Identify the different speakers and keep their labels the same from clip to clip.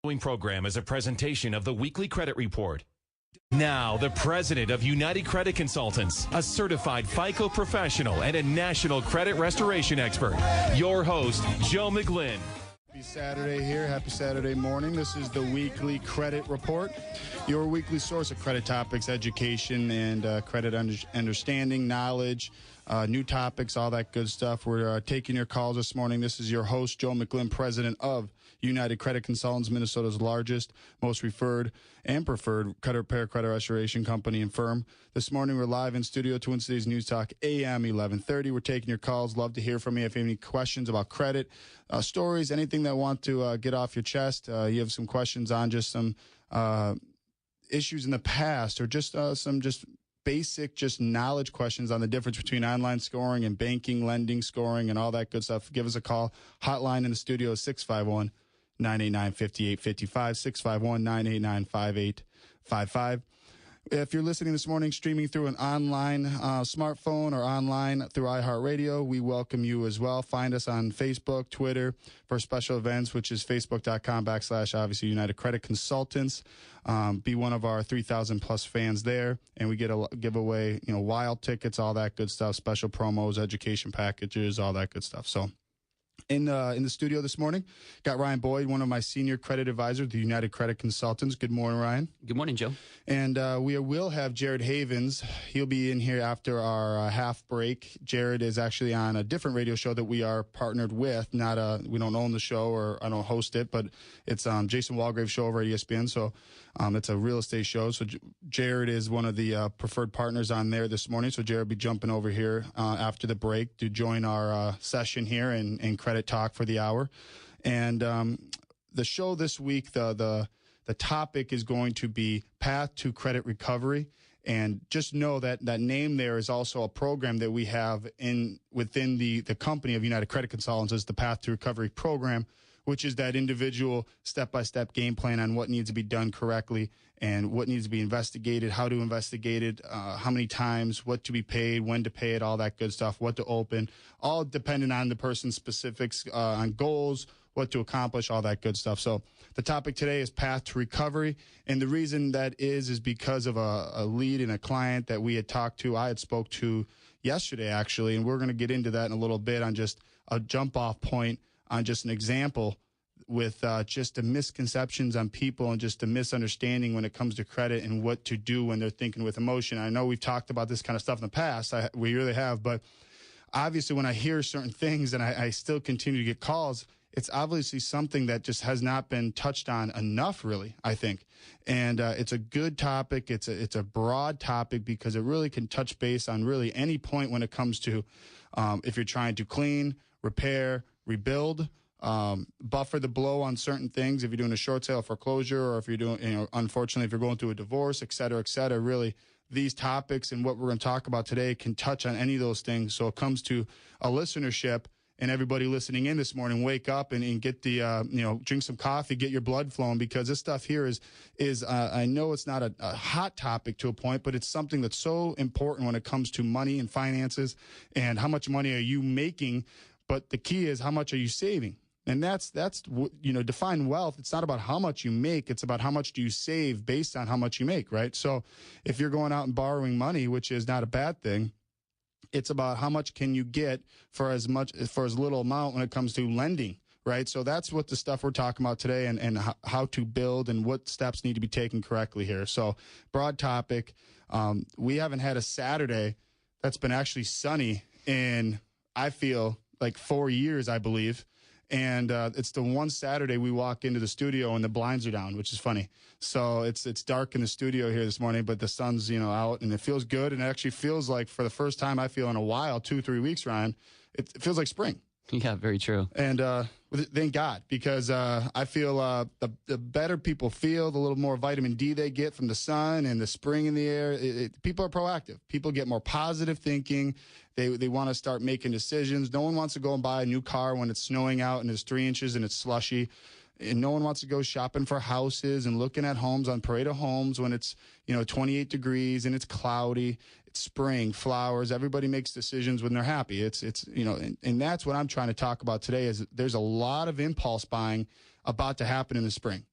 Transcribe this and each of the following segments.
Speaker 1: Following program is a presentation of the weekly credit report. Now, the president of United Credit Consultants, a certified FICO professional and a national credit restoration expert, your host, Joe McGlynn.
Speaker 2: Happy Saturday here. Happy Saturday morning. This is the weekly credit report, your weekly source of credit topics, education, and credit understanding, knowledge, new topics, all that good stuff. We're taking your calls this morning. This is your host, Joe McGlynn, president of United Credit Consultants, Minnesota's largest, most referred and preferred credit repair, credit restoration company and firm. This morning, we're live in studio, Twin Cities News Talk, AM 1130. We're taking your calls. Love to hear from you. If you have any questions about credit, stories, anything that want to get off your chest, you have some questions on just some issues in the past or just some basic knowledge questions on the difference between online scoring and banking, lending, scoring, and all that good stuff, give us a call. Hotline in the studio is 651-989-5855, 651-989-5855. If you're listening this morning, streaming through an online smartphone or online through iHeartRadio, we welcome you as well. Find us on Facebook, Twitter for special events, which is facebook.com/obviously United Credit Consultants. Be one of our 3,000 plus fans there, and we give away wild tickets, all that good stuff, special promos, education packages, all that good stuff. So. In the studio this morning, got Ryan Boyd, one of my senior credit advisors, the United Credit Consultants. Good morning, Ryan.
Speaker 3: Good morning, Joe.
Speaker 2: And we will have Jared Havens. He'll be in here after our half break. Jared is actually on a different radio show that we are partnered with. We don't own the show or I don't host it, but it's Jason Walgrave's show over at ESPN. So it's a real estate show. So Jared is one of the preferred partners on there this morning. So Jared will be jumping over here after the break to join our session here and credit talk for the hour. And the show this week, the topic is going to be Path to Credit Recovery. And just know that that name there is also a program that we have within the company of United Credit Consultants, is the Path to Recovery program, which is that individual step-by-step game plan on what needs to be done correctly and what needs to be investigated, how to investigate it, how many times, what to be paid, when to pay it, all that good stuff, what to open, all dependent on the person's specifics on goals, what to accomplish, all that good stuff. So the topic today is Path to Recovery. And the reason that is because of a lead and a client that we had talked to, I had spoke to yesterday, actually, and we're going to get into that in a little bit on just a jump-off point on just an example with just the misconceptions on people and just the misunderstanding when it comes to credit and what to do when they're thinking with emotion. I know we've talked about this kind of stuff in the past. We really have. But obviously when I hear certain things and I still continue to get calls, it's obviously something that just has not been touched on enough, really, I think. And it's a good topic. It's a broad topic because it really can touch base on really any point when it comes to if you're trying to clean, repair, rebuild, buffer the blow on certain things. If you're doing a short sale foreclosure, or if you're doing, unfortunately, if you're going through a divorce, et cetera, really these topics and what we're going to talk about today can touch on any of those things. So it comes to a listenership and everybody listening in this morning, wake up and get the, drink some coffee, get your blood flowing, because this stuff here is I know it's not a hot topic to a point, but it's something that's so important when it comes to money and finances and how much money are you making. But the key is how much are you saving? And that's define wealth. It's not about how much you make. It's about how much do you save based on how much you make, right? So if you're going out and borrowing money, which is not a bad thing, it's about how much can you get for as little amount when it comes to lending, right? So that's what the stuff we're talking about today and how to build and what steps need to be taken correctly here. So broad topic. We haven't had a Saturday that's been actually sunny in, I feel, like 4 years, I believe. And it's the one Saturday we walk into the studio and the blinds are down, which is funny. So it's dark in the studio here this morning, but the sun's out and it feels good. And it actually feels like, for the first time I feel in a while, 2-3 weeks, Ryan, it feels like spring.
Speaker 3: Yeah, very true.
Speaker 2: And thank God, because I feel the better people feel, the little more vitamin D they get from the sun and the spring in the air. People are proactive. People get more positive thinking. They want to start making decisions. No one wants to go and buy a new car when it's snowing out and it's 3 inches and it's slushy. And no one wants to go shopping for houses and looking at homes on Parade of Homes when it's, 28 degrees and it's cloudy. It's spring, flowers. Everybody makes decisions when they're happy. And that's what I'm trying to talk about today is there's a lot of impulse buying about to happen in the spring.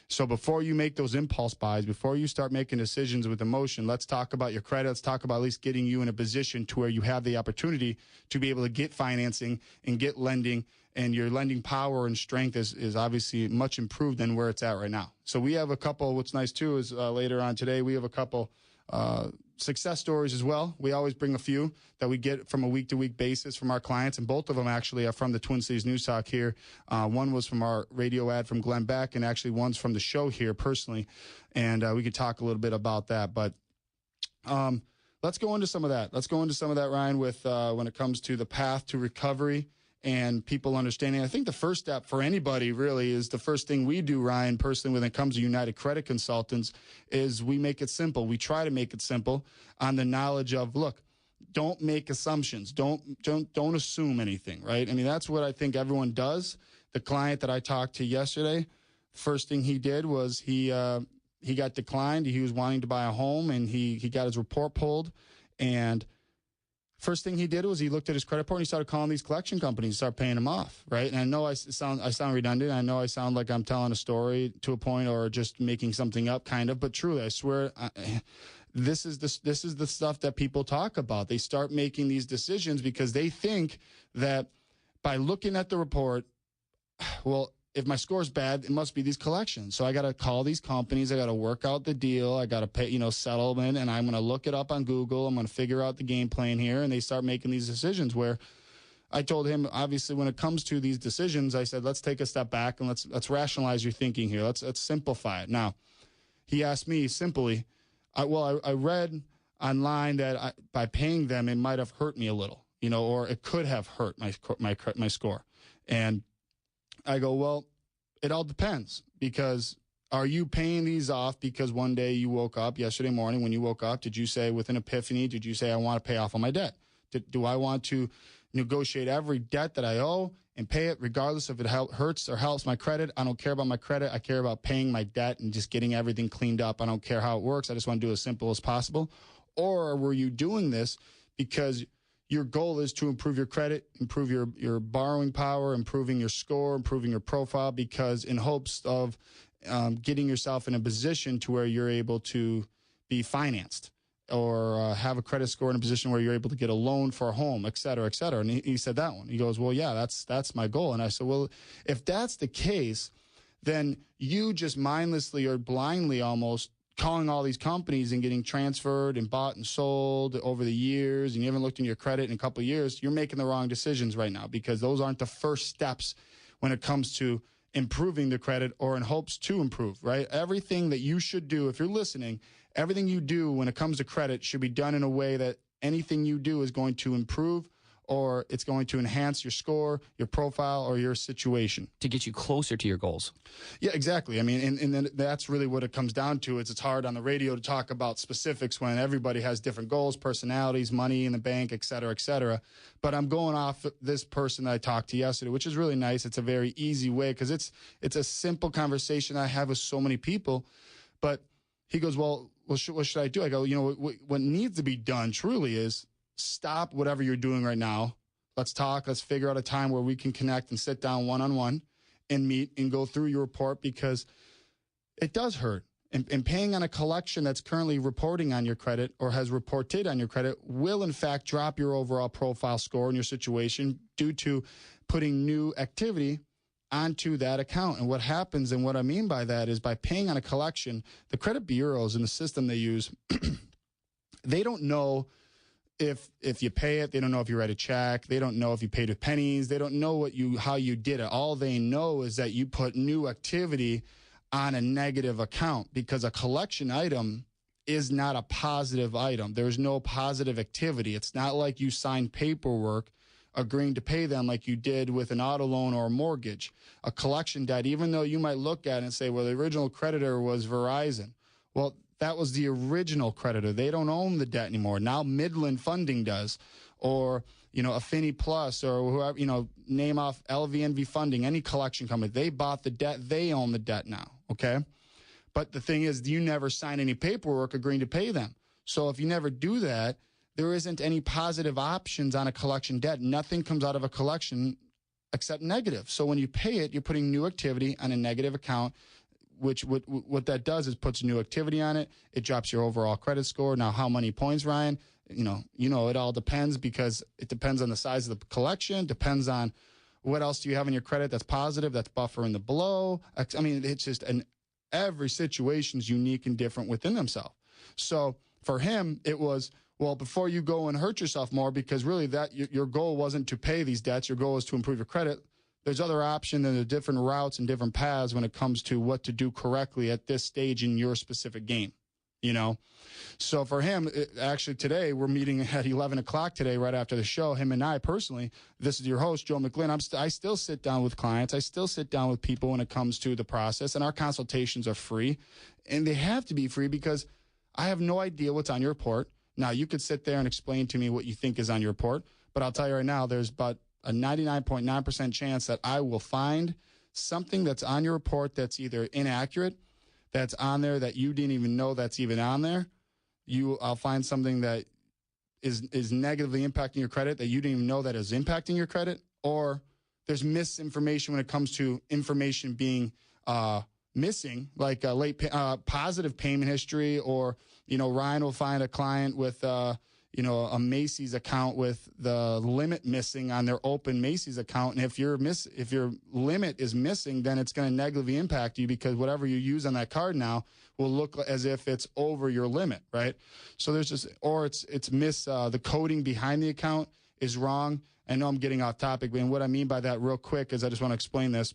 Speaker 2: So before you make those impulse buys, before you start making decisions with emotion, let's talk about your credit. Let's talk about at least getting you in a position to where you have the opportunity to be able to get financing and get lending, and your lending power and strength is obviously much improved than where it's at right now. So we have a couple, what's nice too is later on today, we have a couple success stories as well. We always bring a few that we get from a week-to-week basis from our clients, and both of them actually are from the Twin Cities News Talk here. One was from our radio ad from Glenn Beck, and actually one's from the show here personally, and we could talk a little bit about that. But let's go into some of that. Let's go into some of that, Ryan, with when it comes to the path to recovery and people understanding. I think the first step for anybody really is the first thing we do, Ryan, personally, when it comes to United Credit Consultants, is we make it simple. We try to make it simple on the knowledge of, look, don't make assumptions. Don't assume anything, right? I mean, that's what I think everyone does. The client that I talked to yesterday, first thing he did was he got declined. He was wanting to buy a home, and he got his report pulled, and first thing he did was he looked at his credit report and he started calling these collection companies and started paying them off, right? And I know I sound redundant. I know I sound like I'm telling a story to a point or just making something up, kind of. But truly, I swear, this is the stuff that people talk about. They start making these decisions because they think that by looking at the report, well, if my score's bad, it must be these collections. So I got to call these companies. I got to work out the deal. I got to pay, settlement, and I'm going to look it up on Google. I'm going to figure out the game plan here. And they start making these decisions where I told him, obviously, when it comes to these decisions, I said, let's take a step back and let's rationalize your thinking here. Let's simplify it. Now, he asked me simply, I read online that by paying them, it might have hurt me a little, or it could have hurt my score. And I go, well, it all depends, because are you paying these off because one day you woke up yesterday morning, when you woke up, did you say with an epiphany, did you say, I want to pay off all my debt? Do I want to negotiate every debt that I owe and pay it regardless if it hurts or helps my credit? I don't care about my credit. I care about paying my debt and just getting everything cleaned up. I don't care how it works. I just want to do it as simple as possible. Or were you doing this because your goal is to improve your credit, improve your borrowing power, improving your score, improving your profile, because in hopes of getting yourself in a position to where you're able to be financed or have a credit score in a position where you're able to get a loan for a home, et cetera, et cetera. And he said that one. He goes, well, yeah, that's my goal. And I said, well, if that's the case, then you just mindlessly or blindly almost calling all these companies and getting transferred and bought and sold over the years, and you haven't looked into your credit in a couple of years, you're making the wrong decisions right now, because those aren't the first steps when it comes to improving the credit or in hopes to improve, right? Everything that you should do, if you're listening, everything you do when it comes to credit should be done in a way that anything you do is going to improve, or it's going to enhance your score, your profile, or your situation.
Speaker 3: To get you closer to your goals.
Speaker 2: Yeah, exactly. I mean, and then that's really what it comes down to. It's hard on the radio to talk about specifics when everybody has different goals, personalities, money in the bank, et cetera, et cetera. But I'm going off this person that I talked to yesterday, which is really nice. It's a very easy way, because it's a simple conversation I have with so many people. But he goes, well, what should I do? I go, what needs to be done truly is stop whatever you're doing right now. Let's talk. Let's figure out a time where we can connect and sit down one-on-one and meet and go through your report, because it does hurt. And paying on a collection that's currently reporting on your credit or has reported on your credit will, in fact, drop your overall profile score in your situation due to putting new activity onto that account. And what happens, and what I mean by that, is by paying on a collection, the credit bureaus and the system they use, they don't know if you pay it. They don't know if you write a check. They don't know if you paid with pennies. They don't know how you did it. All they know is that you put new activity on a negative account, because a collection item is not a positive item. There's no positive activity. It's not like you signed paperwork agreeing to pay them like you did with an auto loan or a mortgage. A collection debt, even though you might look at it and say, well, the original creditor was Verizon. Well, that was the original creditor. They don't own the debt anymore. Now Midland Funding does, or, Affinity Plus, or whoever, name off LVNV Funding, any collection company. They bought the debt. They own the debt now, okay? But the thing is, you never sign any paperwork agreeing to pay them. So if you never do that, there isn't any positive options on a collection debt. Nothing comes out of a collection except negative. So when you pay it, you're putting new activity on a negative account, what that does is puts new activity on it. It drops your overall credit score. Now, how many points, Ryan? You know, it all depends because it depends on the size of the collection, depends on what else do you have in your credit that's positive, that's buffering the blow. I mean, it's just every situation is unique and different within themselves. So for him, it was, well, before you go and hurt yourself more, because really that your goal wasn't to pay these debts, your goal was to improve your credit. There's other options and there are different routes and different paths when it comes to what to do correctly at this stage in your specific game, you know? So for him, actually today, we're meeting at 11 o'clock today, right after the show, him and I personally, this is your host, Joe McGlynn. I still sit down with clients. I still sit down with people when it comes to the process, and our consultations are free, and they have to be free because I have no idea what's on your report. Now, you could sit there and explain to me what you think is on your report, but I'll tell you right now, there's about a 99.9% chance that I will find something that's on your report that's either inaccurate, that's on there that you didn't even know that's even on there. I'll find something that is negatively impacting your credit that you didn't even know that is impacting your credit, or there's misinformation when it comes to information being missing, like a positive payment history, or, you know, Ryan will find a client with, you know, a Macy's account with the limit missing on their open Macy's account. And if your limit is missing, then it's going to negatively impact you because whatever you use on that card now will look as if it's over your limit, right? So there's just, or the coding behind the account is wrong. I know I'm getting off topic, but what I mean by that real quick is I just want to explain this.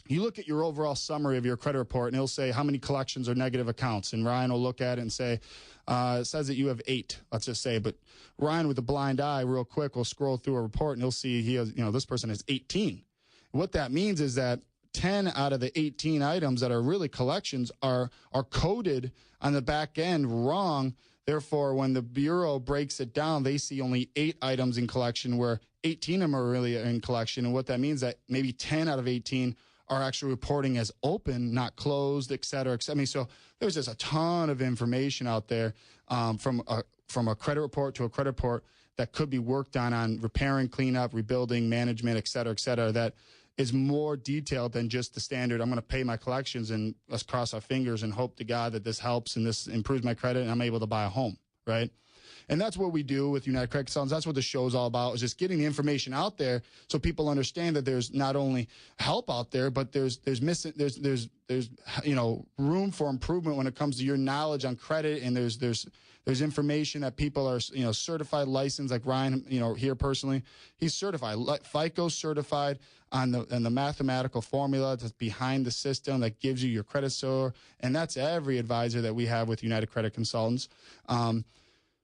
Speaker 2: You look at your overall summary of your credit report, and it'll say how many collections are negative accounts. And Ryan will look at it and say, it says that you have 8, let's just say. But Ryan, with a blind eye, real quick, will scroll through a report, and he'll see he has, you know, this person has 18. What that means is that 10 out of the 18 items that are really collections are coded on the back end wrong. Therefore, when the Bureau breaks it down, they see only 8 items in collection where 18 of them are really in collection. And what that means is that maybe 10 out of 18 are actually reporting as open, not closed, et cetera, et cetera. I mean, so there's just a ton of information out there from a credit report to a credit report that could be worked on repairing, cleanup, rebuilding, management, et cetera, that is more detailed than just the standard, I'm going to pay my collections and let's cross our fingers and hope to God that this helps and this improves my credit and I'm able to buy a home, right? And that's what we do with United Credit Consultants. That's what the show's all about, is just getting the information out there so people understand that there's not only help out there, but there's you know, room for improvement when it comes to your knowledge on credit, and there's information that people are, you know, certified, licensed, like Ryan, you know, here personally, he's certified, FICO certified on the mathematical formula that's behind the system that gives you your credit score, and that's every advisor that we have with United Credit Consultants.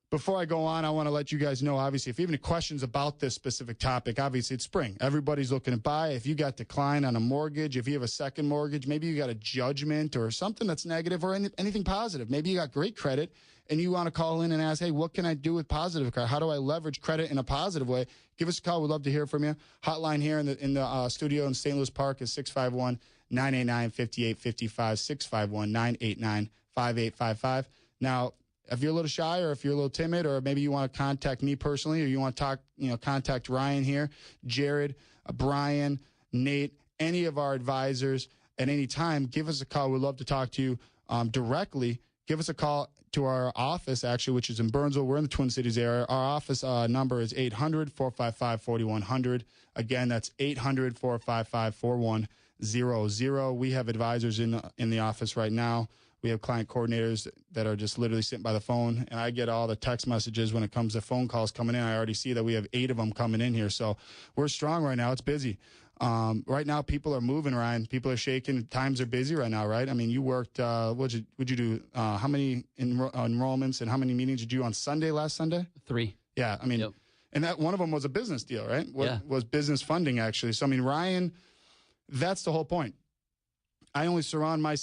Speaker 2: Before I go on, I want to let you guys know, obviously, if you have any questions about this specific topic, obviously it's spring. Everybody's looking to buy. If you got decline on a mortgage, if you have a second mortgage, maybe you got a judgment or something that's negative, or anything positive. Maybe you got great credit and you want to call in and ask, hey, what can I do with positive credit? How do I leverage credit in a positive way? Give us a call. We'd love to hear from you. Hotline here in the studio in St. Louis Park is 651-989-5855, 651-989-5855. Now, if you're a little shy, or if you're a little timid, or maybe you want to contact me personally, or you want to contact Ryan here, Jared, Brian, Nate, any of our advisors at any time, give us a call. We'd love to talk to you directly. Give us a call to our office, actually, which is in Burnsville. We're in the Twin Cities area. Our office number is 800-455-4100. Again, that's 800-455-4100. We have advisors in the office right now. We have client coordinators that are just literally sitting by the phone, and I get all the text messages when it comes to phone calls coming in. I already see that we have 8 of them coming in here, so we're strong right now. It's busy. Right now, people are moving, Ryan. People are shaking. Times are busy right now, right? I mean, you worked, what'd you do? How many enrollments and how many meetings did you do on Sunday, last Sunday? 3. Yeah, I mean, yep. And that one of them was a business deal, right? Was business funding, actually. So, I mean, Ryan, that's the whole point. I only surround my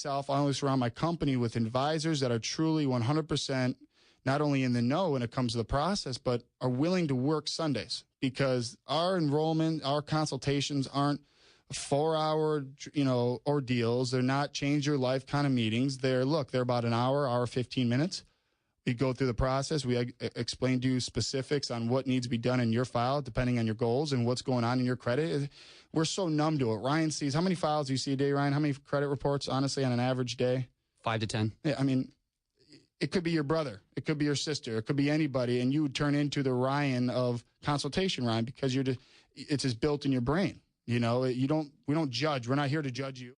Speaker 2: company with advisors that are truly 100% not only in the know when it comes to the process, but are willing to work Sundays, because our enrollment, our consultations aren't 4-hour, ordeals. They're not change your life kind of meetings. They're about an hour, 15 minutes. We go through the process. We explain to you specifics on what needs to be done in your file, depending on your goals and what's going on in your credit. We're so numb to it. Ryan sees, how many files do you see a day, Ryan? How many credit reports, honestly, on an average day? 5 to 10. Yeah, I mean, it could be your brother. It could be your sister. It could be anybody. And you would turn into the Ryan of consultation, Ryan, because it's just built in your brain. You know, we don't judge. We're not here to judge you.